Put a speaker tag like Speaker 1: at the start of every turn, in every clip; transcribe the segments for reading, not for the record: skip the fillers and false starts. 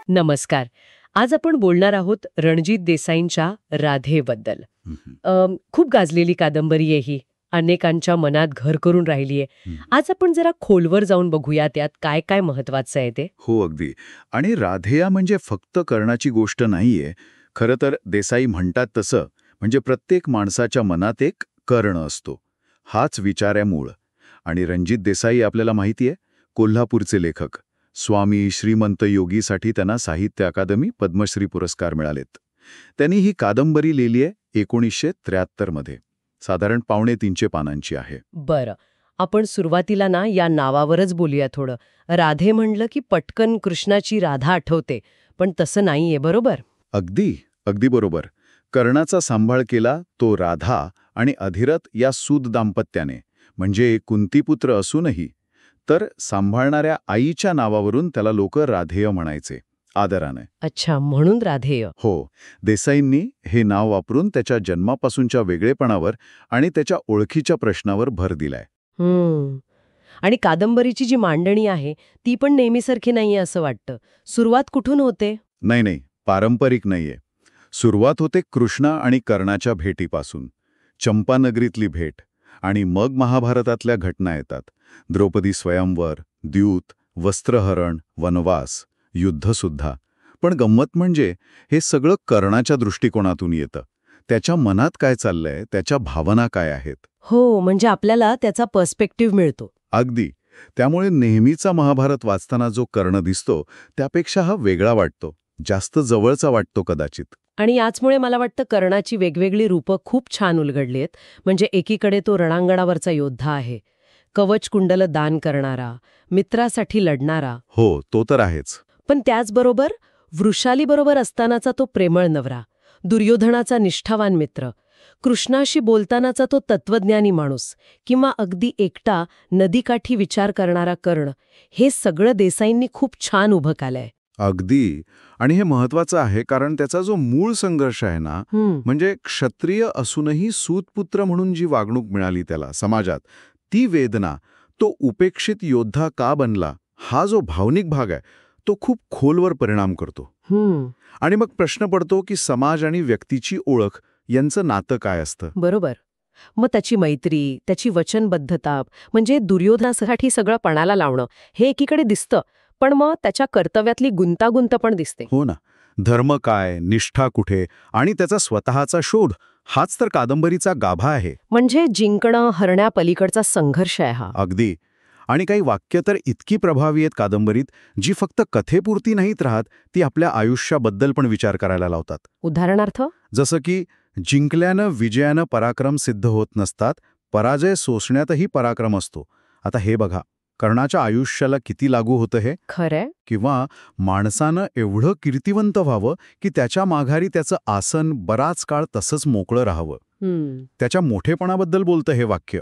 Speaker 1: नमस्कार. आज आपण बोलणार आहोत रणजित देसाईंच्या राधेबद्दल. खूप गाजलेली कादंबरी आहे ही. अनेकांच्या मनात घर करून राहिली आहे. आज आपण जरा खोलवर जाऊन बघूया त्यात काय काय महत्वाचं आहे ते.
Speaker 2: हो, अगदी. आणि राधेया म्हणजे फक्त कर्णाची गोष्ट नाहीये. खरं तर देसाई म्हणतात तसं, म्हणजे प्रत्येक माणसाच्या मनात एक कर्ण असतो. हाच विचार आहे मूळ. आणि रणजित देसाई आपल्याला माहितीये, कोल्हापूरचे लेखक. स्वामी श्रीमंत योगीसाठी त्यांना साहित्य अकादमी पद्मश्री पुरस्कार मिळालेत. त्यांनी ही कादंबरी लिहिली आहे 1973 मध्ये. साधारण 250 पानांची आहे.
Speaker 1: बरं, आपण सुरुवातीला ना या नावावरच बोलूया थोडं. राधे म्हणलं की पटकन कृष्णाची राधा आठवते, पण तसं नाहीये, बरोबर?
Speaker 2: अगदी अगदी बरोबर. कर्णाचा सांभाळ केला तो राधा आणि अधिरथ या सूत दाम्पत्याने, म्हणजे कुंतीपुत्र असूनही. तर सांभाळणाऱ्या आईच्या नावावरून त्याला लोक राधेय म्हणायचे, आदराने.
Speaker 1: अच्छा, म्हणून राधेय.
Speaker 2: हो, देसाईंनी हे नाव वापरून त्याच्या जन्मापासूनच्या वेगळेपणावर आणि त्याच्या ओळखीच्या प्रश्नावर भर दिलाय.
Speaker 1: आणि कादंबरीची जी मांडणी आहे ती पण नेहमीसारखी नाहीये असं वाटतं. सुरुवात कुठून होते?
Speaker 2: नाही, पारंपरिक नाहीये. सुरुवात होते कृष्णा आणि कर्णाच्या भेटीपासून. चंपानगरीतली भेट. आणि मग महाभारतातल्या घटना येतात. द्रौपदी स्वयंवर, द्यूत, वस्त्रहरण, वनवास, युद्धसुद्धा. पण गंमत म्हणजे हे सगळं कर्णाच्या दृष्टिकोनातून येतं. त्याच्या मनात काय चाललंय, त्याच्या भावना काय आहेत.
Speaker 1: हो, म्हणजे आपल्याला त्याचा पर्स्पेक्टिव्ह मिळतो.
Speaker 2: अगदी. त्यामुळे नेहमीचा महाभारत वाचताना जो कर्ण दिसतो त्यापेक्षा हा वेगळा वाटतो, जास्त जवळचा वाटतो कदाचित.
Speaker 1: आणि याचमुळे मला वाटतं कर्णाची वेगवेगळी रूपं खूप छान उलगडली आहेत. म्हणजे एकीकडे तो रणांगणावरचा योद्धा आहे, कवच कुंडल दान करणारा, मित्रासाठी लढणारा.
Speaker 2: हो, तो तर आहेच.
Speaker 1: पण त्याचबरोबर वृषालीबरोबर असतानाचा तो प्रेमळ नवरा, दुर्योधनाचा निष्ठावान मित्र, कृष्णाशी बोलतानाचा तो तत्वज्ञानी माणूस, किंवा अगदी एकटा नदीकाठी विचार करणारा कर्ण. हे सगळं देसाईंनी खूप छान उभं केलंय.
Speaker 2: अगदी. आणि हे महत्वाचं आहे कारण त्याचा जो मूळ संघर्ष आहे ना, म्हणजे क्षत्रिय असूनही सूतपुत्र म्हणून जी वागणूक मिळाली त्याला समाजात, ती वेदना, तो उपेक्षित योद्धा का बनला, हा जो भावनिक भाग आहे तो खूप खोलवर परिणाम करतो. आणि मग प्रश्न पडतो की समाज आणि व्यक्तीची ओळख यांचं नातं काय असतं.
Speaker 1: बरोबर. मग त्याची मैत्री, त्याची वचनबद्धता, म्हणजे दुर्योधनासाठी सगळं पणाला लावणं, हे एकीकडे दिसतं. पण मग त्याच्या कर्तव्यातली गुंतागुंत पण दिसते.
Speaker 2: हो ना. धर्म काय, निष्ठा कुठे, आणि त्याचा स्वतःचा शोध, हाच तर कादंबरीचा गाभा आहे.
Speaker 1: म्हणजे जिंकणं हरण्यापलीकडचा संघर्ष आहे हा.
Speaker 2: अगदी. आणि काही वाक्य तर इतकी प्रभावी आहेत कादंबरीत, जी फक्त कथेपुरती नाहीत राहत, ती आपल्या आयुष्याबद्दल पण विचार करायला लावतात.
Speaker 1: उदाहरणार्थ?
Speaker 2: जसं की, जिंकल्यानं विजयानं पराक्रम सिद्ध होत नसतात, पराजय सोसण्यातही पराक्रम असतो. आता हे बघा, कर्णाच्या आयुष्याला किती लागू होतं हे.
Speaker 1: खरंय.
Speaker 2: किंवा माणसानं एवढं कीर्तिवंत व्हावं की त्याच्या माघारी त्याचं आसन बराच काळ तसंच मोकळं राहावं. त्याच्या मोठेपणाबद्दल बोलतं हे वाक्य.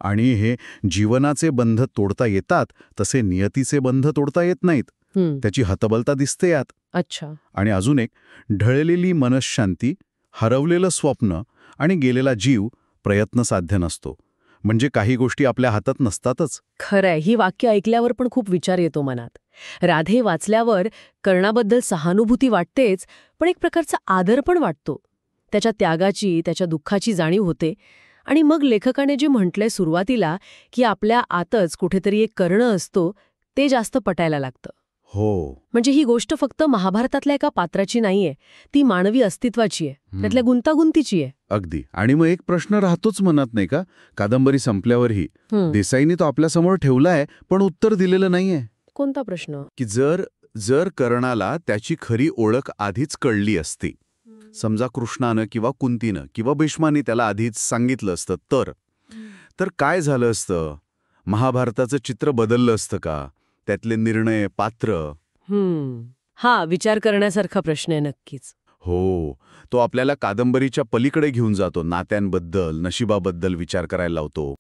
Speaker 2: आणि हे जीवनाचे बंध तोडता येतात, तसे नियतीचे बंध तोडता येत नाहीत. त्याची हतबलता दिसते यात.
Speaker 1: अच्छा.
Speaker 2: आणि अजून एक, ढळलेली मनःशांती, हरवलेलं स्वप्न आणि गेलेला जीव प्रयत्न साध्य नसतो. म्हणजे काही गोष्टी आपल्या हातात नसतातच.
Speaker 1: खरंय. ही वाक्य ऐकल्यावर पण खूप विचार येतो मनात. राधे वाचल्यावर कर्णाबद्दल सहानुभूती वाटतेच, पण एक प्रकारचा आदर पण वाटतो. त्याच्या त्यागाची, त्याच्या दुःखाची जाणीव होते. आणि मग लेखकाने जे म्हटलंय सुरुवातीला की आपल्या आतच कुठेतरी एक कर्ण असतो, ते जास्त पटायला लागतं.
Speaker 2: हो.
Speaker 1: म्हणजे ही गोष्ट फक्त महाभारतातल्या एका पात्राची नाहीये, ती मानवी अस्तित्वाची आहे, त्यातल्या गुंतागुंतीची आहे.
Speaker 2: अगदी. आणि मग एक प्रश्न राहतोच मनात, नाही का, कादंबरी संपल्यावरही. देसाईंनी तो आपल्यासमोर ठेवलाय, पण उत्तर दिलेलं नाहीये.
Speaker 1: कोणता प्रश्न?
Speaker 2: की जर कर्णाला त्याची खरी ओळख आधीच कळली असती, समजा कृष्णानं किंवा कुंतीनं किंवा भीष्माने त्याला आधीच सांगितलं असतं, तर काय झालं असतं? महाभारताचं चित्र बदललं असतं का? त्यातले निर्णय, पात्र.
Speaker 1: हा विचार करण्यासारखा प्रश्न आहे नक्कीच.
Speaker 2: हो, तो आपल्याला कादंबरीच्या पलीकडे घेऊन जातो, नात्यांबद्दल, नशिबाबद्दल विचार करायला लावतो.